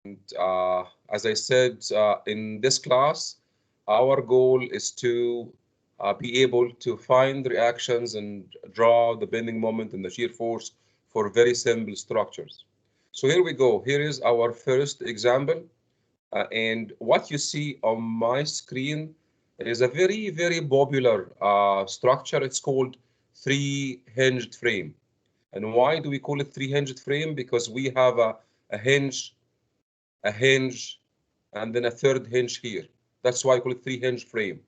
As I said in this class, our goal is to be able to find reactions and draw the bending moment and the shear force for very simple structures. So here we go. Here is our first example. And what you see on my screen is a very, very popular structure. It's called three-hinged frame. And why do we call it three-hinged frame? Because we have a hinge, a hinge, and then a third hinge here. That's why I call it three-hinge frame.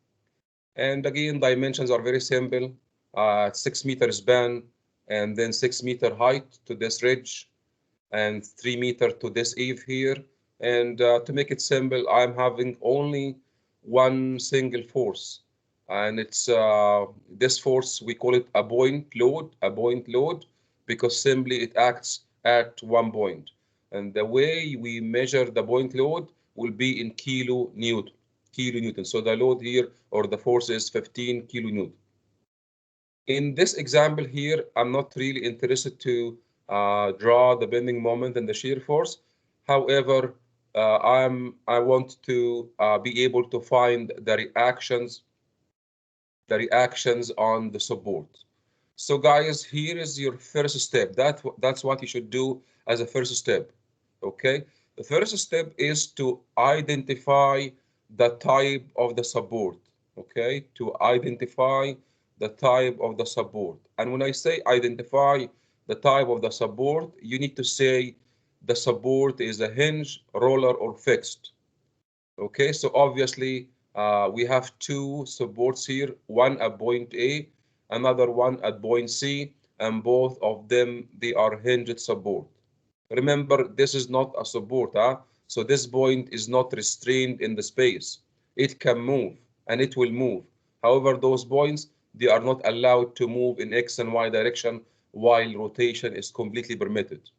And again, dimensions are very simple. 6 meter span, and then 6 meter height to this ridge, and 3 meter to this eave here. And to make it simple, I'm having only one single force. And it's this force, we call it a point load, because simply it acts at 1 point. And the way we measure the point load will be in kilonewton. So the load here, or the force, is 15 kilonewton. In this example here, I'm not really interested to draw the bending moment and the shear force. However, I want to be able to find the reactions on the support. So guys, here is your first step. That's what you should do as a first step. Okay, the first step is to identify the type of the support. Okay, to identify the type of the support. And when I say identify the type of the support, you need to say the support is a hinge, roller, or fixed. Okay, so obviously we have two supports here, one at point A, another one at point C, and both of them, they are hinged support. Remember, this is not a support, huh? So this point is not restrained in the space. It can move, and it will move. However, those points, they are not allowed to move in X and Y direction while rotation is completely permitted.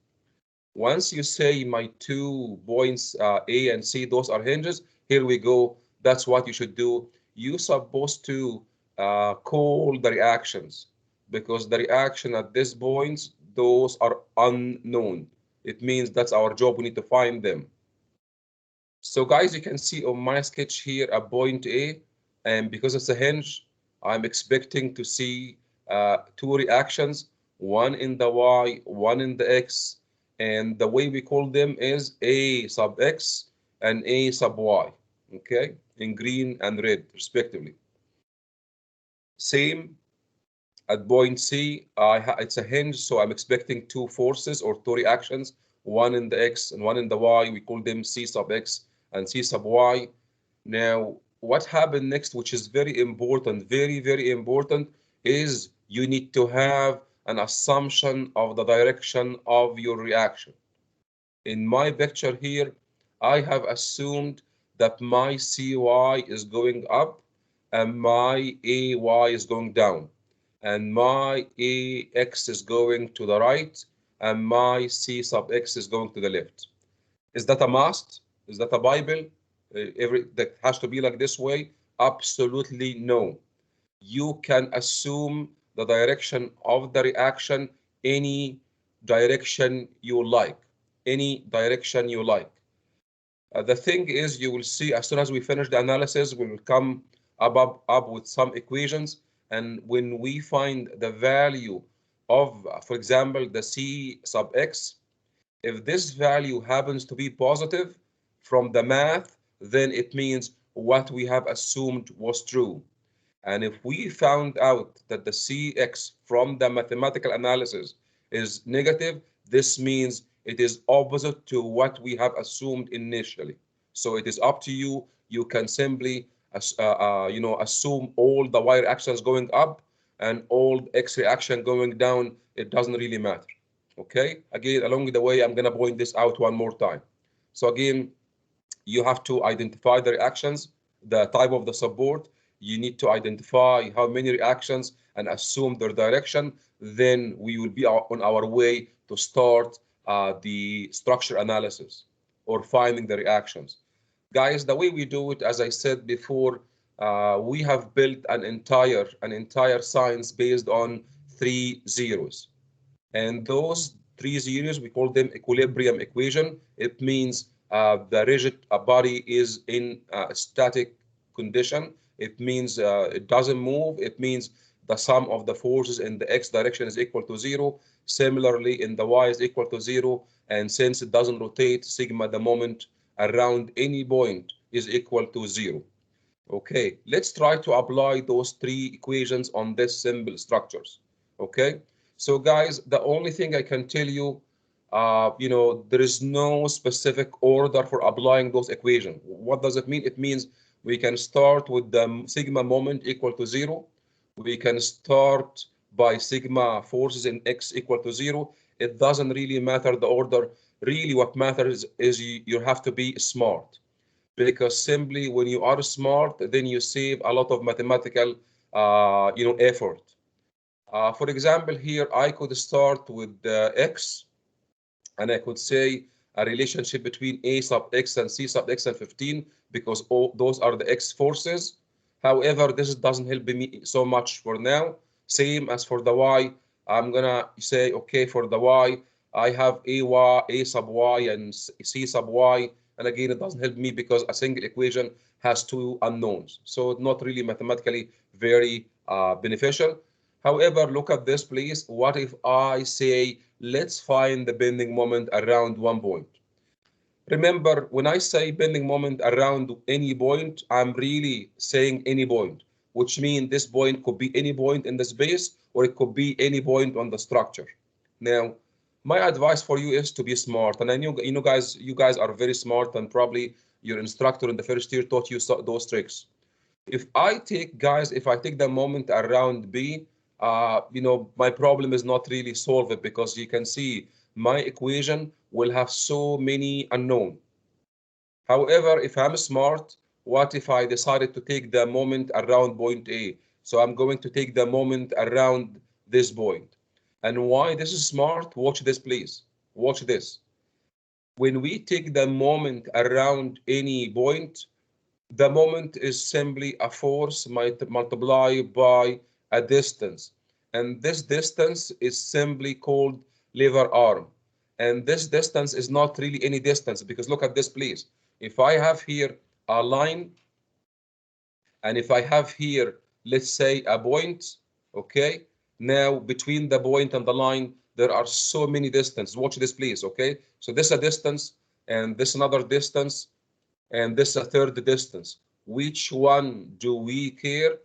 Once you say my 2 points, A and C, those are hinges, here we go. That's what you should do. You're supposed to call the reactions, because the reaction at this points, those are unknown. It means that's our job. We need to find them. So guys, you can see on my sketch here a point A, and because it's a hinge, I'm expecting to see two reactions, one in the Y, one in the X, and the way we call them is A sub X and A sub Y, okay, in green and red respectively. Same at point C, it's a hinge, so I'm expecting two forces or two reactions, one in the X and one in the Y. We call them C sub X and C sub Y. Now, what happened next, which is very important, very, very important, is you need to have an assumption of the direction of your reaction. In my picture here, I have assumed that my CY is going up and my AY is going down, and my AX is going to the right, and my C sub X is going to the left. Is that a must? Is that a Bible? That has to be like this way? Absolutely no. You can assume the direction of the reaction any direction you like. Any direction you like. The thing is, you will see as soon as we finish the analysis, we will come up with some equations. And when we find the value of, for example, the C sub X, if this value happens to be positive from the math, then it means what we have assumed was true. And if we found out that the Cx from the mathematical analysis is negative, this means it is opposite to what we have assumed initially. So it is up to you. You can simply assume all the Y reactions going up and all X reaction going down. It doesn't really matter. Okay, again, along the way, I'm going to point this out one more time. So again, you have to identify the reactions, the type of the support. You need to identify how many reactions and assume their direction. Then we will be on our way to start the structure analysis or finding the reactions. Guys, the way we do it, as I said before, we have built an entire science based on 3 zeros. And those 3 zeros, we call them equilibrium equation. It means the rigid body is in a static condition. It means it doesn't move. It means the sum of the forces in the x direction is equal to 0. Similarly, in the y is equal to 0. And since it doesn't rotate, sigma, the moment around any point, is equal to 0. Okay, let's try to apply those three equations on this simple structures. Okay, so guys, the only thing I can tell you, there is no specific order for applying those equations. What does it mean? It means we can start with the sigma moment equal to 0. We can start by sigma forces in x equal to 0. It doesn't really matter the order. Really, what matters is you have to be smart, because simply when you are smart, then you save a lot of mathematical, effort. For example, here I could start with x, and I could say a relationship between a sub x and c sub x and 15, because all those are the x forces. However, this doesn't help me so much for now. Same as for the y, I'm gonna say, okay, for the y, I have a sub y and c sub y. And again, it doesn't help me because a single equation has two unknowns. So it's not really mathematically very beneficial. However, look at this, please. What if I say, let's find the bending moment around one point? Remember, when I say bending moment around any point, I'm really saying any point, which means this point could be any point in the space, or it could be any point on the structure. Now, my advice for you is to be smart. And I know, guys, you guys are very smart, and probably your instructor in the first year taught you those tricks. If I take the moment around B, my problem is not really solved, because you can see my equation will have so many unknown. However, if I'm smart, what if I decided to take the moment around point A? So I'm going to take the moment around this point. And why this is smart? Watch this, please. Watch this. When we take the moment around any point, the moment is simply a force multiplied by a distance. And this distance is simply called lever arm. And this distance is not really any distance, because look at this, please. If I have here a line, and if I have here, let's say, a point, okay? Now, between the point and the line, there are so many distances. Watch this, please, okay? So this is a distance, and this another distance, and this is a third distance. Which one do we care?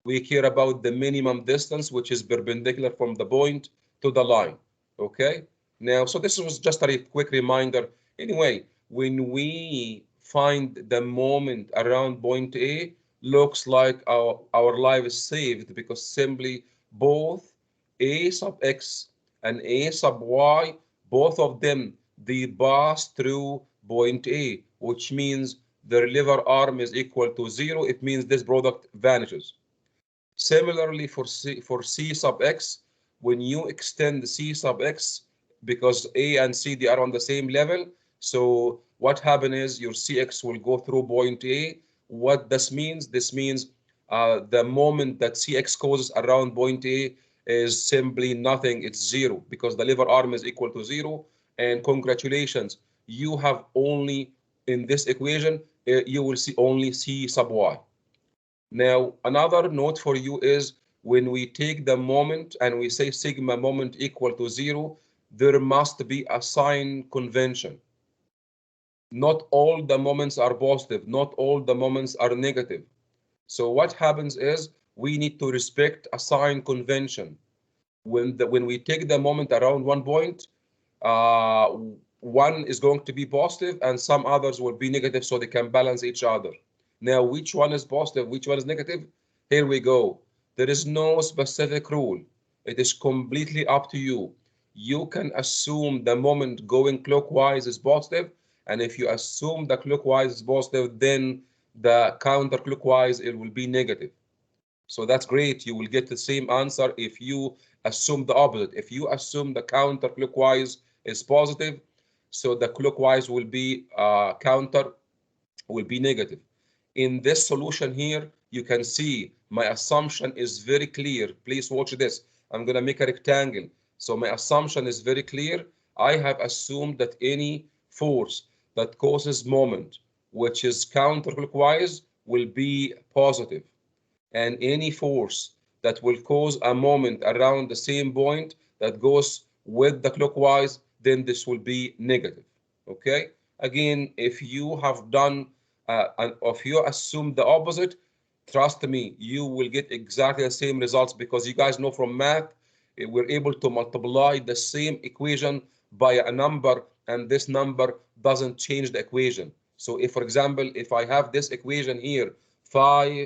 We care about the minimum distance, which is perpendicular from the point to the line. Okay? Now, so this was just a quick reminder. Anyway, when we find the moment around point A, looks like our life is saved, because simply both A sub x and A sub y, both of them, they pass through point A, which means the lever arm is equal to 0. It means this product vanishes. Similarly, for C sub x, when you extend C sub x, because A and C, they are on the same level, so what happens is your Cx will go through point A. What this means? This means the moment that Cx causes around point A is simply nothing. It's 0, because the lever arm is equal to 0. And congratulations, you have only, in this equation, you will see only C sub y. Now, another note for you is, when we take the moment and we say sigma moment equal to 0, there must be a sign convention. Not all the moments are positive. Not all the moments are negative. So what happens is, we need to respect a sign convention. When we take the moment around one point, one is going to be positive and some others will be negative, so they can balance each other. Now, which one is positive, which one is negative? Here we go. There is no specific rule. It is completely up to you. You can assume the moment going clockwise is positive, and if you assume the clockwise is positive, then the counterclockwise, it will be negative. So that's great. You will get the same answer if you assume the opposite. If you assume the counterclockwise is positive, so the clockwise will be counter will be negative. In this solution here, you can see my assumption is very clear. Please watch this. I'm going to make a rectangle. So my assumption is very clear. I have assumed that any force that causes moment, which is counterclockwise, will be positive. And any force that will cause a moment around the same point that goes with the clockwise, then this will be negative. Okay? Again, if you have done, if you assume the opposite, trust me, you will get exactly the same results, because you guys know from math, we're able to multiply the same equation by a number, and this number doesn't change the equation. So if, for example, if I have this equation here, 5x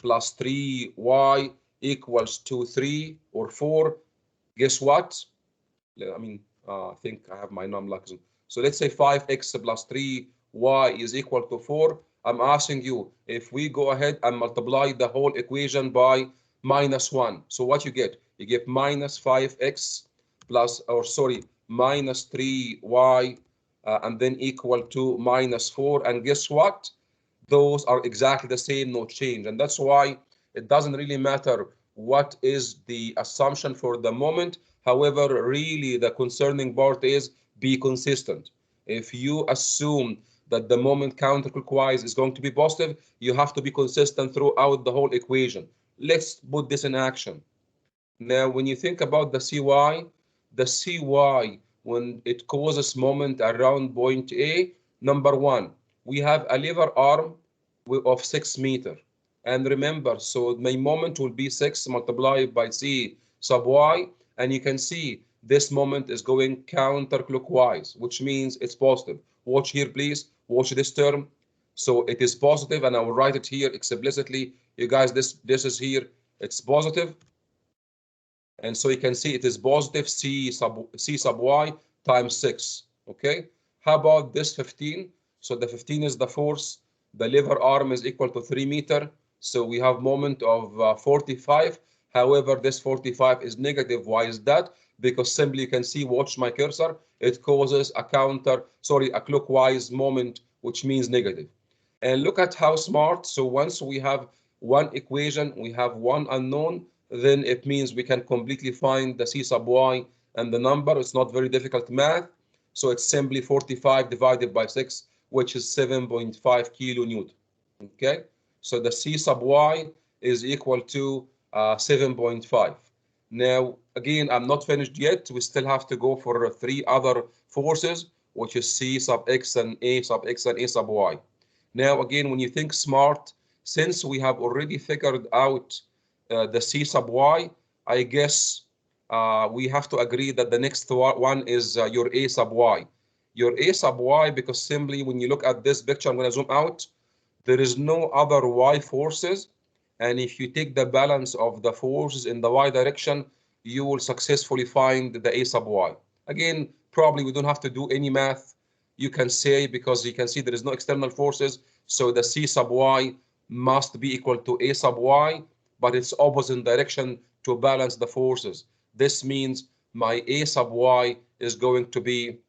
plus 3y equals to 3 or 4, guess what? I think I have my number. So let's say 5x plus 3y is equal to 4. I'm asking you, if we go ahead and multiply the whole equation by -1, so what you get? You get minus 5x plus, or sorry, minus 3y, and then equal to -4. And guess what? Those are exactly the same, no change. And that's why it doesn't really matter what is the assumption for the moment. However, really the concerning part is be consistent. If you assume that the moment counterclockwise is going to be positive, you have to be consistent throughout the whole equation. Let's put this in action. Now, when you think about the CY, when it causes moment around point A, number one, we have a lever arm of 6 meters. And remember, so my moment will be 6 multiplied by C sub Y. And you can see this moment is going counterclockwise, which means it's positive. Watch here, please. Watch this term. So it is positive, and I will write it here explicitly. You guys, this is here. It's positive. And so you can see it is positive C sub Y times 6. Okay. How about this 15? So the 15 is the force. The lever arm is equal to 3 meters. So we have moment of 45. However, this 45 is negative. Why is that? Because simply you can see, watch my cursor, it causes a clockwise moment, which means negative. And look at how smart. So once we have one equation, we have one unknown, then it means we can completely find the C sub Y and the number. It's not very difficult math. So it's simply 45 divided by 6, which is 7.5 kilonewton. Okay, so the C sub Y is equal to 7.5. Now, again, I'm not finished yet. We still have to go for 3 other forces, which is C sub X and A sub X and A sub Y. Now, again, when you think smart, since we have already figured out the C sub Y, I guess we have to agree that the next one is your A sub Y. Your A sub Y, because simply when you look at this picture, I'm going to zoom out, there is no other Y forces. And if you take the balance of the forces in the Y direction, you will successfully find the A sub Y. Again, probably we don't have to do any math. You can say, because you can see there is no external forces, so the C sub Y must be equal to A sub Y, but it's opposite direction to balance the forces. This means my A sub Y is going to be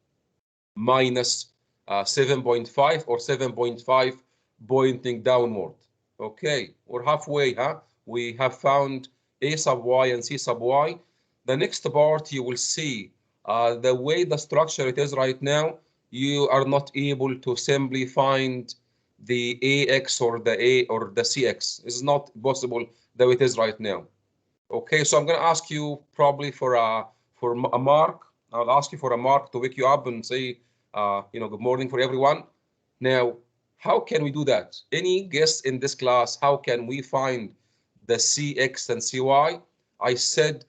minus 7.5 or 7.5 pointing downward. Okay, we're halfway, huh? We have found A sub Y and C sub Y. The next part you will see the way the structure it is right now, you are not able to simply find the AX or the A or the CX. It's not possible the way it is right now. Okay, so I'm going to ask you probably for a mark. I'll ask you for a mark to wake you up and say, good morning for everyone. Now, how can we do that? Any guess in this class, how can we find the CX and CY? I said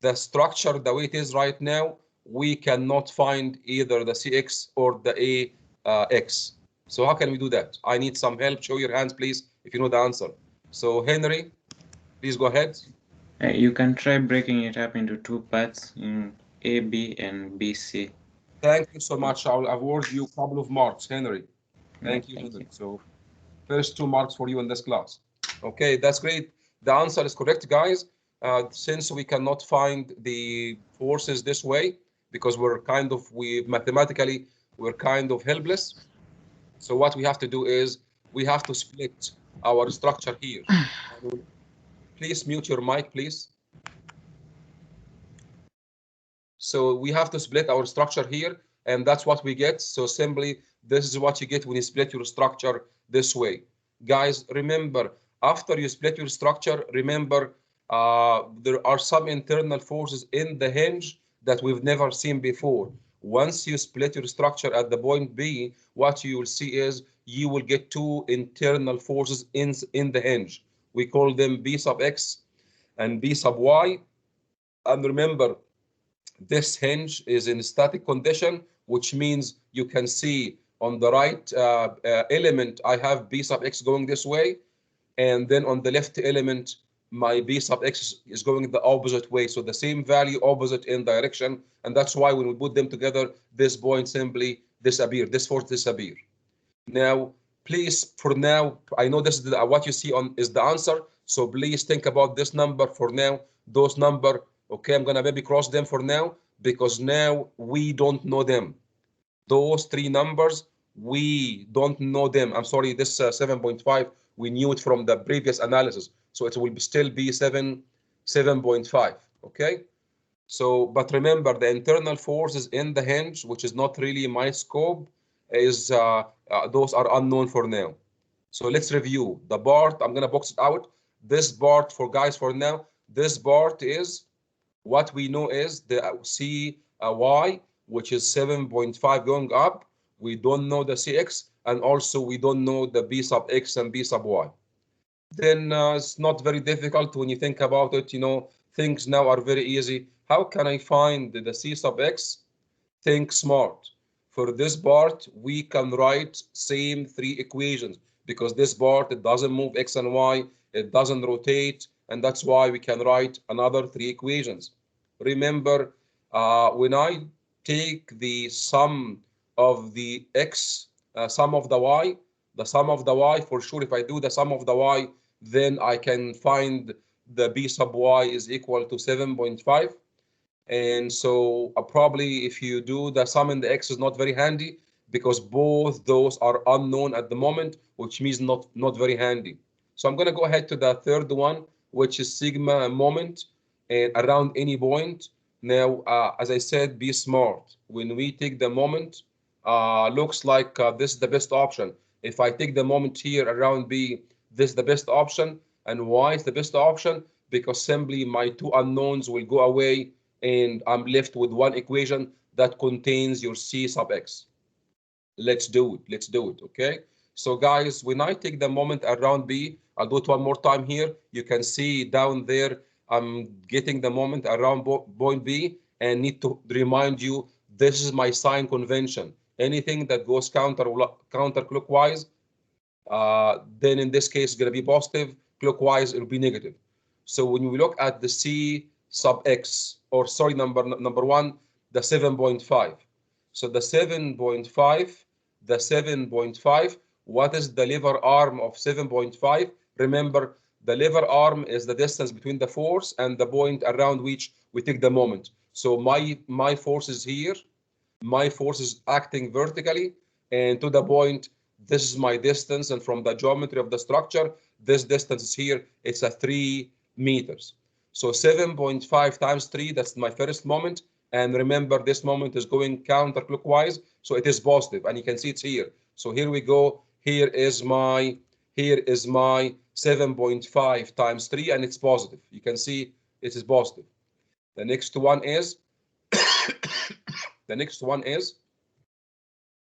the structure the way it is right now, we cannot find either the CX or the AX. So how can we do that? I need some help. Show your hands, please, if you know the answer. So Henry, please go ahead. You can try breaking it up into 2 parts in A, B, and B, C. Thank you so much. I'll award you a couple of marks, Henry. Thank you. Thank you. So first 2 marks for you in this class. Okay, that's great. The answer is correct, guys. Since we cannot find the forces this way, because mathematically, we're kind of helpless. So what we have to do is we have to split our structure here. Please mute your mic, please. So we have to split our structure here. and that's what we get. So simply, this is what you get when you split your structure this way. Guys, remember, after you split your structure, remember, there are some internal forces in the hinge that we've never seen before. Once you split your structure at the point B, what you will see is you will get two internal forces in the hinge. We call them B sub X and B sub Y. And remember, this hinge is in static condition, which means you can see on the right element, I have B sub X going this way. And then on the left element, my B sub X is going the opposite way. So the same value, opposite in direction. And that's why when we put them together, this point simply disappear, this force disappear. Now, please, for now, I know this is what you see on is the answer. So please think about this number for now. Those number, okay, I'm gonna maybe cross them for now because now we don't know them. Those three numbers, we don't know them. I'm sorry, this 7.5, we knew it from the previous analysis. So it will still be 7.5, okay? So, but remember, the internal forces in the hinge, which is not really my scope, is those are unknown for now. So let's review the part. I'm gonna box it out. This part for guys for now. This part is what we know is the CY, which is 7.5 going up. We don't know the CX, and also we don't know the B sub X and B sub Y. Then it's not very difficult when you think about it. You know, things now are very easy. How can I find the C sub X? Think smart. For this part, we can write same three equations because this part, it doesn't move X and Y, it doesn't rotate, and that's why we can write another three equations. Remember, when I take the sum of the X, sum of the Y, the sum of the Y, for sure, if I do the sum of the Y, then I can find the B sub Y is equal to 7.5. And so probably if you do the sum in the X is not very handy because both those are unknown at the moment, which means not very handy. So I'm going to go ahead to the third one, which is sigma moment and around any point. Now, as I said, be smart. When we take the moment, looks like this is the best option. If I take the moment here around B, this is the best option. And why is the best option? Because simply my two unknowns will go away and I'm left with one equation that contains your C sub X. Let's do it, okay? So guys, when I take the moment around B, I'll do it one more time here. You can see down there, I'm getting the moment around point B and need to remind you, this is my sign convention. Anything that goes counterclockwise, then in this case, it's gonna be positive, clockwise, it'll be negative. So when we look at the C sub X, or sorry, number one, the 7.5. So the 7.5, what is the lever arm of 7.5? Remember, the lever arm is the distance between the force and the point around which we take the moment. So my force is here, my force is acting vertically, and to the point, this is my distance, and from the geometry of the structure, this distance is here, it's a 3 meters. So 7.5 times 3, that's my first moment. And remember, this moment is going counterclockwise, so it is positive, and you can see it's here. So here we go. Here is my 7.5 times 3, and it's positive. You can see it is positive. The next one is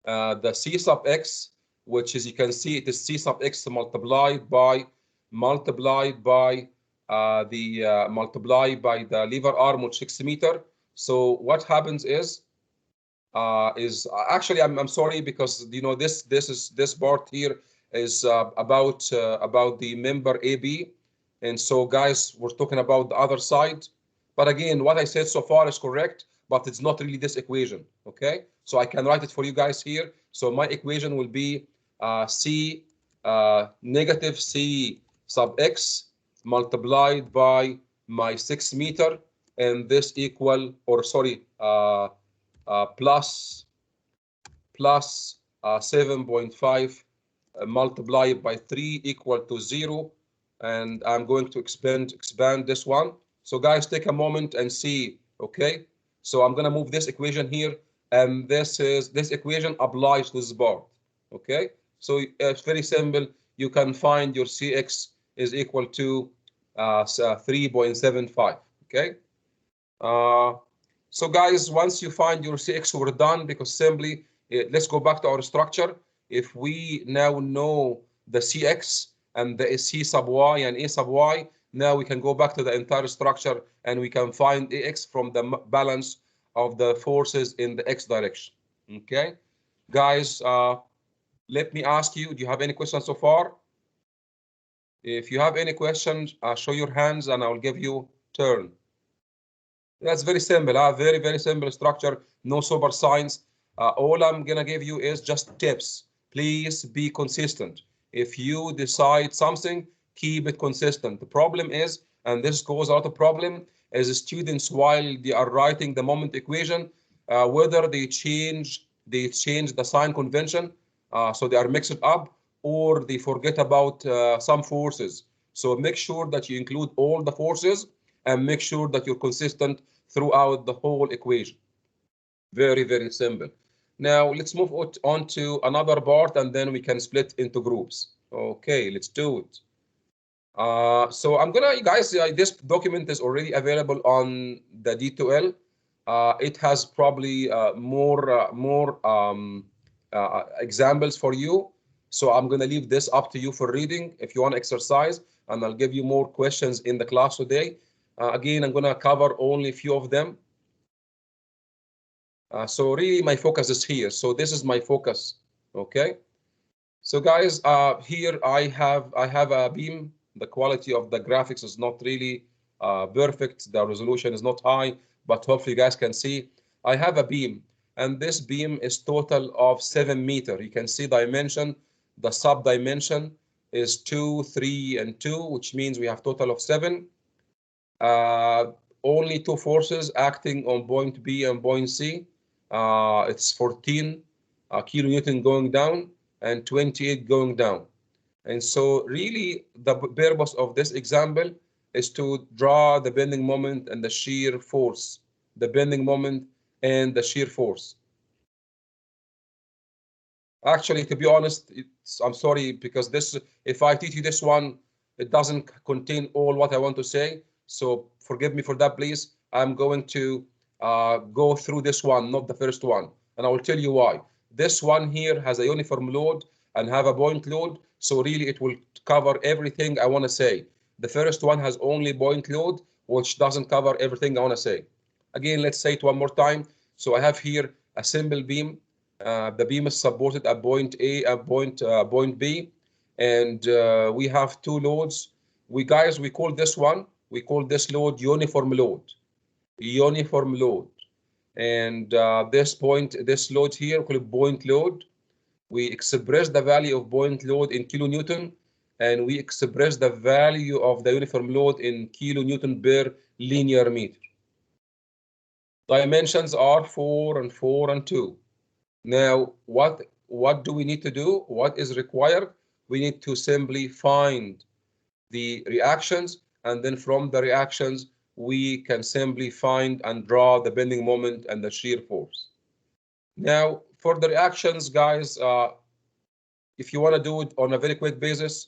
the C sub X, which is, you can see it is C sub X multiplied by the lever arm, which 6 meters. So what happens is actually I'm sorry, because you know this part here is about the member AB, and so guys, we're talking about the other side. But again, what I said so far is correct, but it's not really this equation. Okay, so I can write it for you guys here. So my equation will be negative C sub X multiplied by my 6 meter, and this equal, or sorry, plus 7.5 multiplied by 3 equal to 0. And I'm going to expand this one. So guys, take a moment and see, okay? So I'm gonna move this equation here. and this equation applies to this part. Okay, so it's very simple. You can find your Cx is equal to 3.75. Okay. So guys, once you find your Cx, we're done, because simply let's go back to our structure. If we now know the Cx and the C sub y and A sub y, now we can go back to the entire structure and we can find Ax from the balance of the forces in the x direction. Okay, guys, let me ask you, do you have any questions so far? If you have any questions, show your hands and I will give you turn. That's very simple. Very, very simple structure. No super science. All I'm gonna give you is just tips. Please be consistent. If you decide something, keep it consistent. The problem is, and this causes a lot of problem, is students while they are writing the moment equation, whether they change the sign convention, so they are mixed up, or they forget about some forces. So make sure that you include all the forces and make sure that you're consistent throughout the whole equation. Very, very simple. Now let's move on to another part and then we can split into groups. Okay, let's do it. So I'm gonna, guys, this document is already available on the D2L. It has probably more examples for you. So I'm gonna leave this up to you for reading if you want to exercise, and I'll give you more questions in the class today. Again, I'm gonna cover only a few of them. So really my focus is here. So this is my focus, okay? So guys, here I have a beam. The quality of the graphics is not really perfect. The resolution is not high, but hopefully you guys can see. I have a beam, and this beam is total of 7 meters. You can see dimension. The sub dimension is 2, 3, and 2, which means we have total of 7. Only 2 forces acting on point B and point C. It's 14 kilonewton going down and 28 going down. And so really the purpose of this example is to draw the bending moment and the shear force, the bending moment and the shear force. Actually, to be honest, I'm sorry, because this, if I teach you this one, it doesn't contain all what I want to say. So forgive me for that, please. I'm going to go through this one, not the first one. And I will tell you why. This one here has a uniform load and have a point load. So really it will cover everything I want to say. The first one has only point load, which doesn't cover everything I want to say. Again, let's say it one more time. So I have here a simple beam. The beam is supported at point A and point B, and we have 2 loads. We call this one, we call this load uniform load. Uniform load. And this load here, we call it point load. We express the value of point load in kilonewton, and we express the value of the uniform load in kilonewton per linear meter. Dimensions are 4 and 4 and 2. Now, what do we need to do? What is required? We need to simply find the reactions, and then from the reactions, we can simply find and draw the bending moment and the shear force. Now, for the reactions, guys, if you want to do it on a very quick basis,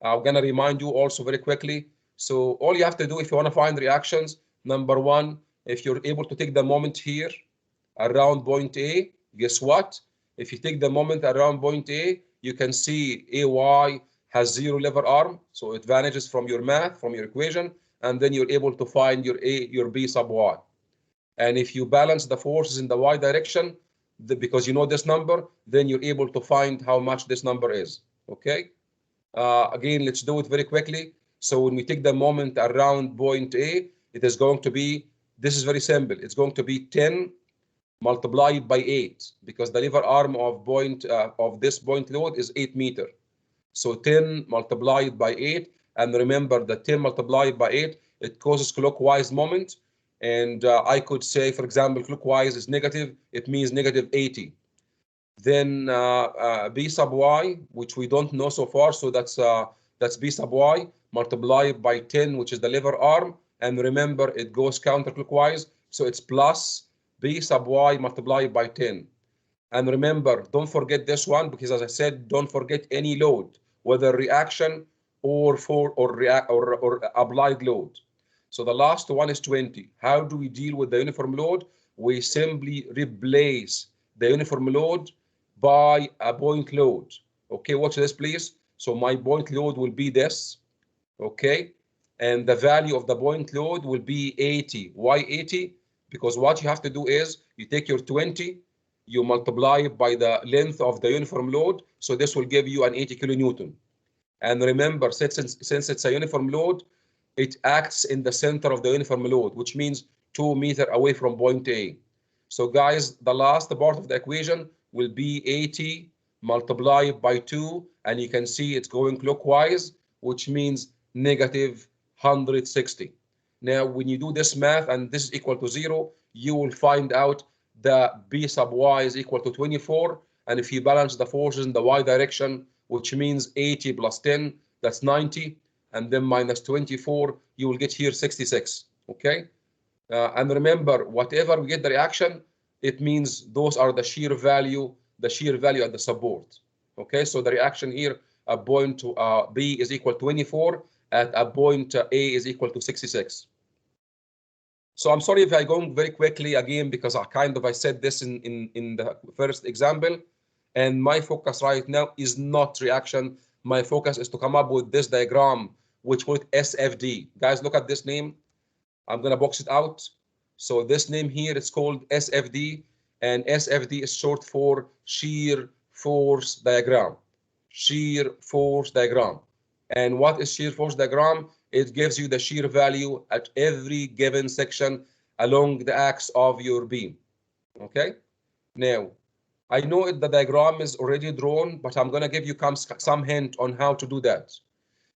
I'm going to remind you also very quickly. So all you have to do if you want to find reactions, number 1, if you're able to take the moment here around point A, guess what? If you take the moment around point A, you can see AY has 0 lever arm, so it vanishes from your math, from your equation, and then you're able to find your B sub Y. And if you balance the forces in the Y direction, because you know this number, then you're able to find how much this number is, okay? Again, let's do it very quickly. So when we take the moment around point A, it is going to be, this is very simple, it's going to be 10 multiplied by 8, because the lever arm of this point load is 8 meters. So 10 multiplied by 8, and remember that 10 multiplied by 8, it causes clockwise moment. And I could say, for example, clockwise is negative, it means negative 80. Then B sub Y, which we don't know so far, so that's B sub Y multiplied by 10, which is the lever arm. And remember, it goes counterclockwise, so it's plus B sub y multiplied by 10. And remember, don't forget this one, because as I said, don't forget any load, whether reaction or applied load. So the last one is 20. How do we deal with the uniform load? We simply replace the uniform load by a point load. Okay, watch this, please. So my point load will be this, okay? And the value of the point load will be 80. Why 80? Because what you have to do is you take your 20, you multiply it by the length of the uniform load. So this will give you an 80 kilonewton. And remember, since it's a uniform load, it acts in the center of the uniform load, which means 2 meters away from point A. So guys, the last part of the equation will be 80 multiplied by 2, and you can see it's going clockwise, which means negative 160. Now, when you do this math and this is equal to 0, you will find out that B sub y is equal to 24. And if you balance the forces in the y direction, which means 80 plus 10, that's 90. And then minus 24, you will get here 66. Okay? And remember, whatever we get the reaction, it means those are the shear value at the support. Okay, so the reaction here at point B is equal to 24, at a point A is equal to 66. So I'm sorry if I'm going very quickly again, because I said this in the first example, and my focus right now is not reaction. My focus is to come up with this diagram, which we call it SFD. Guys, look at this name. I'm gonna box it out. So this name here is called SFD, and SFD is short for shear force diagram. Shear force diagram. And what is shear force diagram? It gives you the shear value at every given section along the axis of your beam. Okay? Now, I know the diagram is already drawn, but I'm gonna give you some hint on how to do that.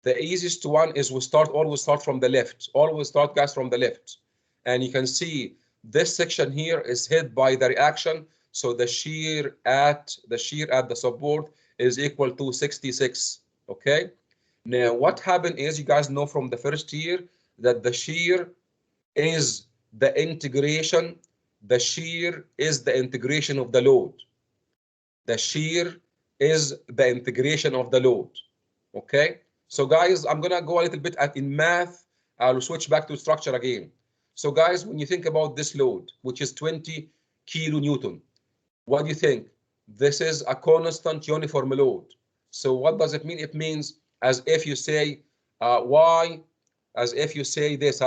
The easiest one is we always start from the left. Always start, guys, from the left. And you can see this section here is hit by the reaction. So the shear at the support is equal to 66. Okay. Now what happened is, you guys know from the first year that the shear is the integration. The shear is the integration of the load. The shear is the integration of the load. Okay. So guys, I'm gonna go a little bit in math. I'll switch back to structure again. So guys, when you think about this load, which is 20 kilonewton, what do you think? This is a constant uniform load. So what does it mean? It means as if you say Y, as if you say this,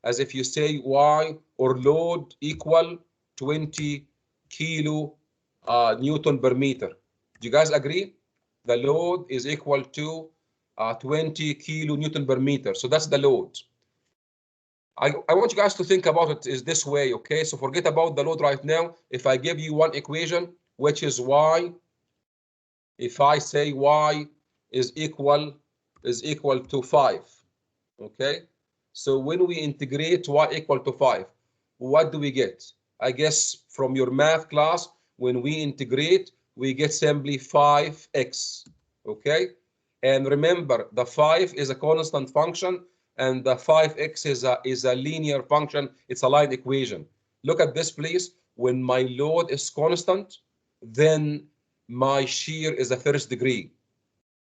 as if you say Y or load equal 20 kilo Newton per meter. Do you guys agree? The load is equal to 20 kilo Newton per meter. So that's the load. I want you guys to think about it is this way, okay? So forget about the load right now. If I give you one equation, which is Y, if I say Y is equal to 5, okay? So when we integrate Y equal to 5, what do we get? I guess from your math class, when we integrate, we get simply 5x, okay? And remember, the 5 is a constant function, and the 5x is a linear function. It's a line equation. Look at this, please. When my load is constant, then my shear is a first degree.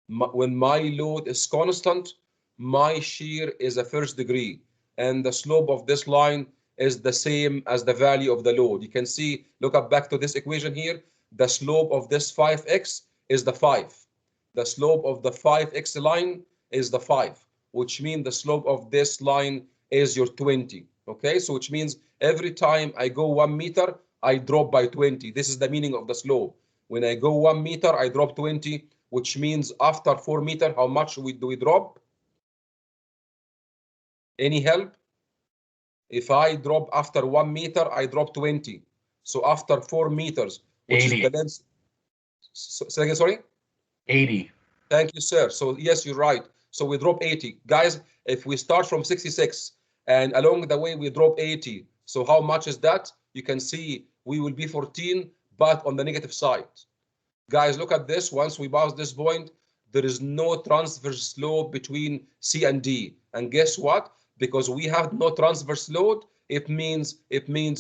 When my load is constant, my shear is a first degree, and the slope of this line is the same as the value of the load. You can see, look up back to this equation here. The slope of this 5x is the 5. The slope of the 5x line is the 5, which means the slope of this line is your 20. Okay, so which means every time I go 1 meter, I drop by 20. This is the meaning of the slope. When I go 1 meter, I drop 20, which means after 4 meters, how much do we drop? Any help? If I drop after 1 meter, I drop 20. So after 4 meters, which 80. is the length. Say again, sorry? 80. Thank you, sir. So yes, you're right. So we drop 80. Guys, if we start from 66 and along the way we drop 80, so how much is that? You can see we will be 14, but on the negative side. Guys, look at this. Once we pass this point, there is no transverse slope between C and D. And guess what? Because we have no transverse load, it means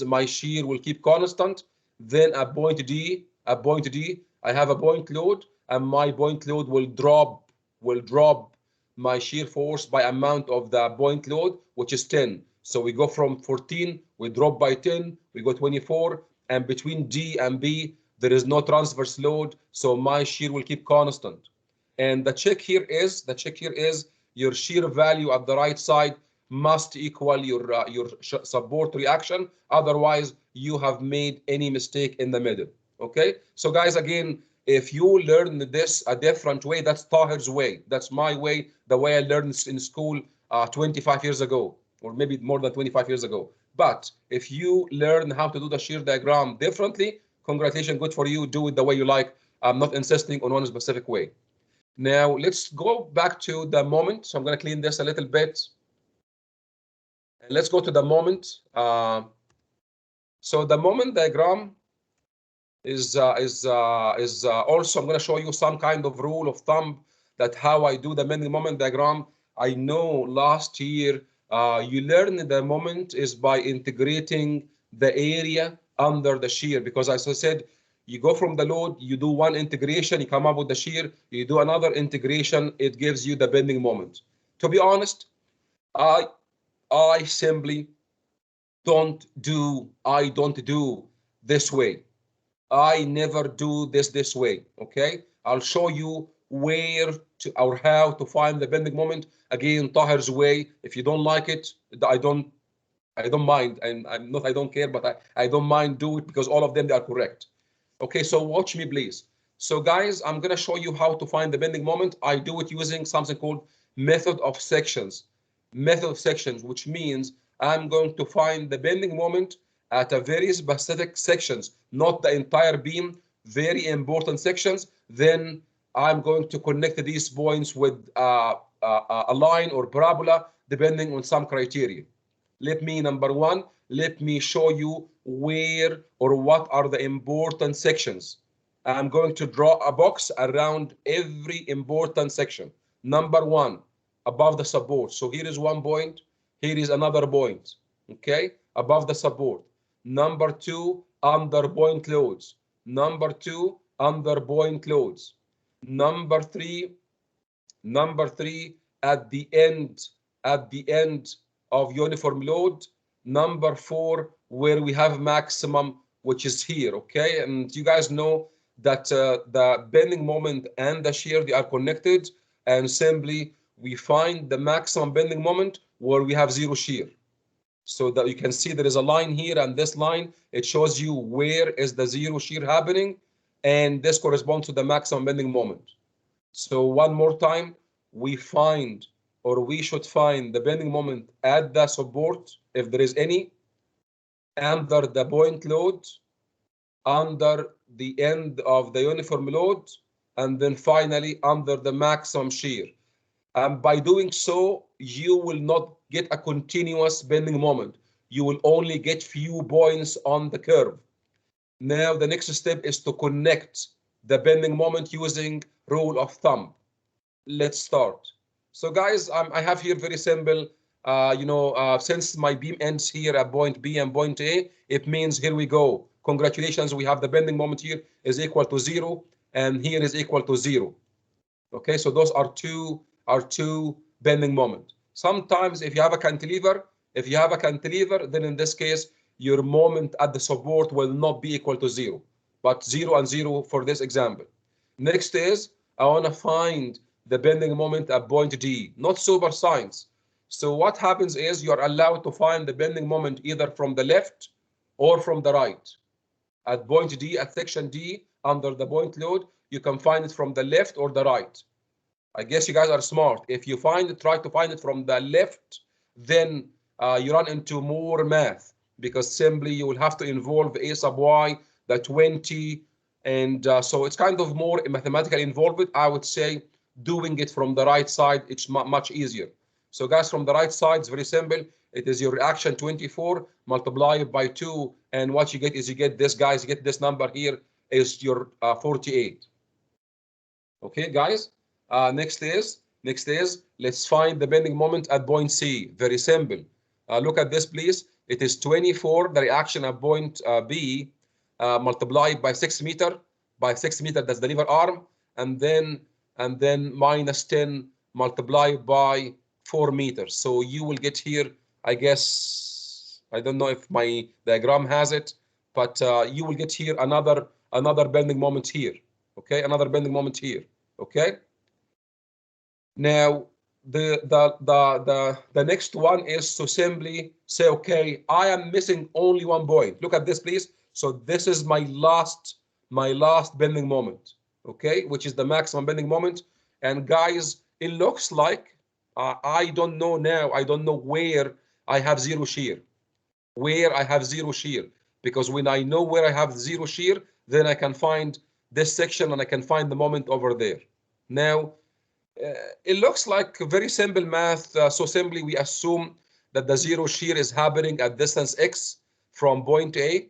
my shear will keep constant. Then at point D, I have a point load, and my point load will drop my shear force by amount of the point load, which is 10. So we go from 14, we drop by 10, we go 24, and between D and B, there is no transverse load, so my shear will keep constant. And the check here is your shear value at the right side must equal your support reaction. Otherwise, you have made any mistake in the middle. Okay. So guys, again, if you learn this a different way, that's Tahir's way. That's my way, the way I learned in school 25 years ago, or maybe more than 25 years ago. But if you learn how to do the shear diagram differently, congratulations, good for you. Do it the way you like. I'm not insisting on one specific way. Now let's go back to the moment. So I'm going to clean this a little bit. And let's go to the moment. So the moment diagram is also, I'm going to show you some kind of rule of thumb that how I do the bending moment diagram. I know last year you learned the moment is by integrating the area under the shear, because as I said, you go from the load, you do one integration, you come up with the shear, you do another integration, it gives you the bending moment. To be honest, I simply don't do this way. I never do this way. Okay, I'll show you where to or how to find the bending moment. Again, Tahir's way. If you don't like it, I don't mind, and I don't care, but I don't mind do it, because all of them, they are correct. Okay, so watch me please. So guys, I'm gonna show you how to find the bending moment. I do it using something called method of sections. Method of sections, which means I'm going to find the bending moment at a very specific sections, not the entire beam, very important sections. Then I'm going to connect these points with a line or parabola, depending on some criteria. Number one, let me show you where or what are the important sections. I'm going to draw a box around every important section. Number one, above the support. So here is one point, here is another point, okay, above the support. Number two, under point loads. Number two, under point loads. Number three, at the end of uniform load. Number four, where we have maximum, which is here. Okay, and you guys know that the bending moment and the shear, they are connected, and simply we find the maximum bending moment where we have zero shear. So that you can see there is a line here, and this line, it shows you where is the zero shear happening, and this corresponds to the maximum bending moment. So one more time, we find, or we should find, the bending moment at the support, if there is any, under the point load, under the end of the uniform load, and then finally under the maximum shear. And by doing so, you will not get a continuous bending moment. You will only get few points on the curve. Now, the next step is to connect the bending moment using rule of thumb. Let's start. So guys, I have here very simple, since my beam ends here at point B and point A, it means here we go. Congratulations, we have the bending moment here is equal to 0, and here is equal to 0. Okay, so those are two bending moments. Sometimes if you have a cantilever, then in this case, your moment at the support will not be equal to 0, but 0 and 0 for this example. Next is, I want to find the bending moment at point D, not super science. So what happens is you're allowed to find the bending moment either from the left or from the right. At point D, at section D, under the point load, you can find it from the left or the right. I guess you guys are smart. If you try to find it from the left, then you run into more math, because simply you will have to involve A sub y, the 20, and so it's kind of more mathematically involved. I would say doing it from the right side, it's much easier. So guys, from the right side, it's very simple. It is your reaction 24 multiplied by 2, and what you get is you get this, guys, you get this number here is your 48. Okay, guys. Next is let's find the bending moment at point C. Very simple. Look at this, please. It is 24, the reaction at point B, multiplied by 6 meter. By 6 meter, that's the lever arm, and then minus 10 multiplied by 4 meters. So you will get here, I guess, I don't know if my diagram has it, but you will get here another bending moment here. Okay, another bending moment here. Okay. Now the next one is to simply say, okay, I am missing only one point. Look at this, please. So this is my last bending moment, okay, which is the maximum bending moment. And guys, it looks like I don't know now. I don't know where I have zero shear. Where I have zero shear, because when I know where I have zero shear, then I can find this section and I can find the moment over there. Now, it looks like very simple math. So simply we assume that the zero shear is happening at distance x from point A.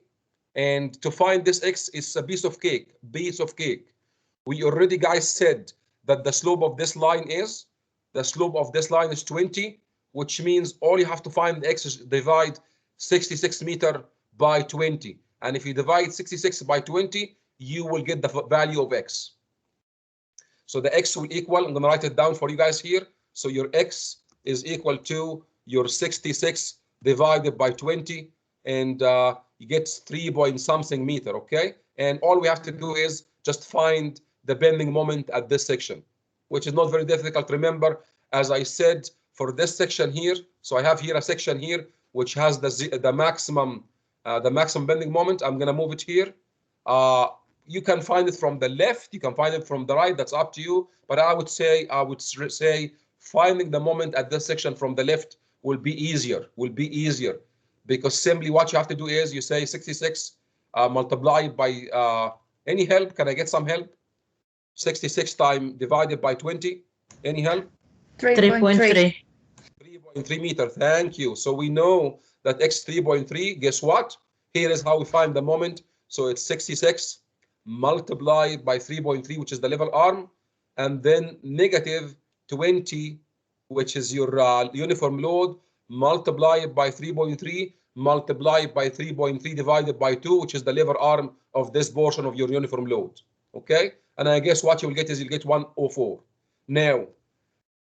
And to find this x, it's a piece of cake. We already, guys, said that the slope of this line is 20, which means all you have to find the x is divide 66 meter by 20. And if you divide 66 by 20, you will get the value of x. So the x will equal, I'm going to write it down for you guys here. So your x is equal to your 66 divided by 20, and you get 3 point something meter, okay? And all we have to do is just find the bending moment at this section, which is not very difficult. Remember, as I said, for this section here, so I have here a section here which has the maximum bending moment. I'm going to move it here. You can find it from the left, you can find it from the right, that's up to you. But I would say finding the moment at this section from the left will be easier, because simply what you have to do is you say 66 multiplied by any help. Can I get some help? 66 times divided by 20. Any help? 3.3. 3.3 meter. Thank you. So we know that x 3.3. Guess what? Here is how we find the moment. So it's 66 multiplied by 3.3, which is the lever arm, and then negative 20, which is your uniform load, multiplied by 3.3, multiplied by 3.3 divided by 2, which is the lever arm of this portion of your uniform load. Okay? And I guess what you will get is you'll get 104. Now,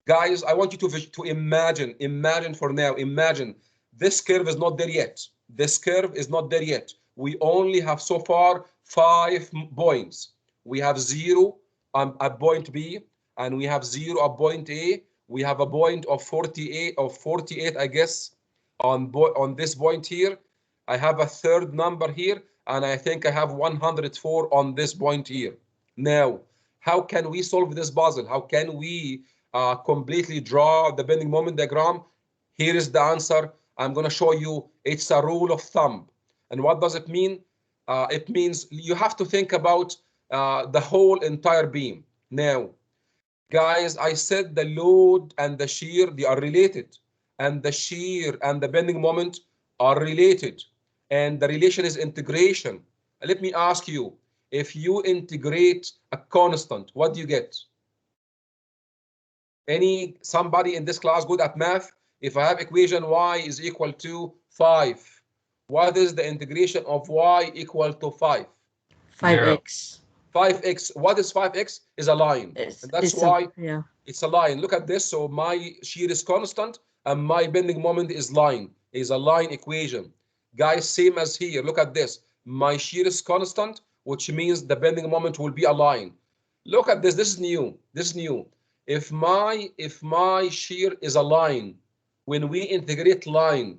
guys, I want you to imagine for now, imagine this curve is not there yet. This curve is not there yet. We only have so far 5 points. We have 0 at point B, and we have 0 at point A. We have a point of 48, I guess, on this point here. I have a third number here, and I think I have 104 on this point here. Now, how can we solve this puzzle? How can we completely draw the bending moment diagram? Here is the answer. I'm going to show you. It's a rule of thumb. And what does it mean? It means you have to think about the whole entire beam. Now, guys, I said the load and the shear, they are related. And the shear and the bending moment are related. And the relation is integration. Let me ask you, if you integrate a constant, what do you get? Somebody in this class good at math? If I have equation y is equal to 5, what is the integration of y equal to 5? 5x. 5x. What is 5x? Is a line. And that's why it's a line. Look at this. So my shear is constant and my bending moment is line. Is a line equation. Guys, same as here. Look at this. My shear is constant, which means the bending moment will be a line. Look at this. This is new. This is new. If my shear is a line, when we integrate line,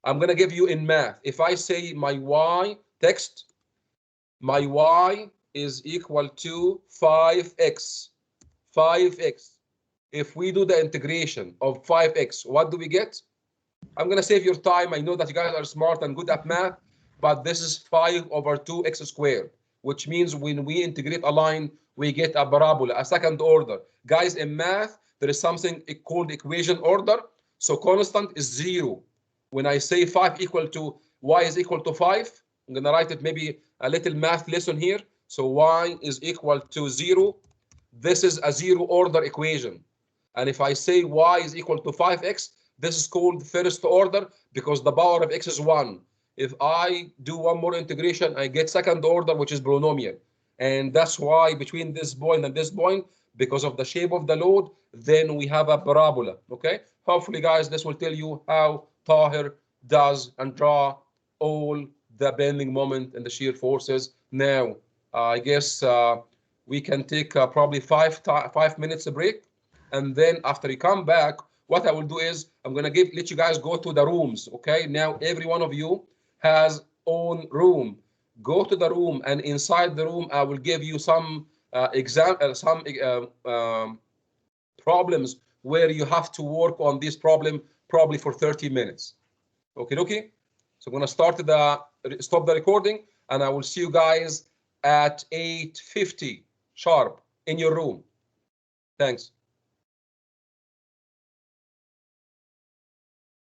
I'm going to give you in math. If I say my y, text, my y is equal to 5x. 5x. If we do the integration of 5x, what do we get? I'm going to save your time. I know that you guys are smart and good at math, but this is 5 over 2x squared, which means when we integrate a line, we get a parabola, a second order. Guys, in math, there is something called equation order. So constant is 0. When I say 5 equal to, y is equal to 5, I'm going to write it maybe a little math lesson here. So y is equal to 0. This is a 0 order equation. And if I say y is equal to 5x, This is called first order because the power of x is 1. If I do one more integration, I get second order, which is polynomial. And that's why between this point and this point, because of the shape of the load, then we have a parabola, okay? Hopefully, guys, this will tell you how Tahir does and draw all the bending moment and the shear forces. Now, I guess we can take probably 5 minutes break. And then after you come back, what I will do is I'm going to let you guys go to the rooms, okay? Now, every one of you has own room. Go to the room, and inside the room, I will give you some problems where you have to work on this problem probably for 30 minutes. Okay. So I'm going to stop the recording, and I will see you guys at 8:50 sharp in your room. Thanks.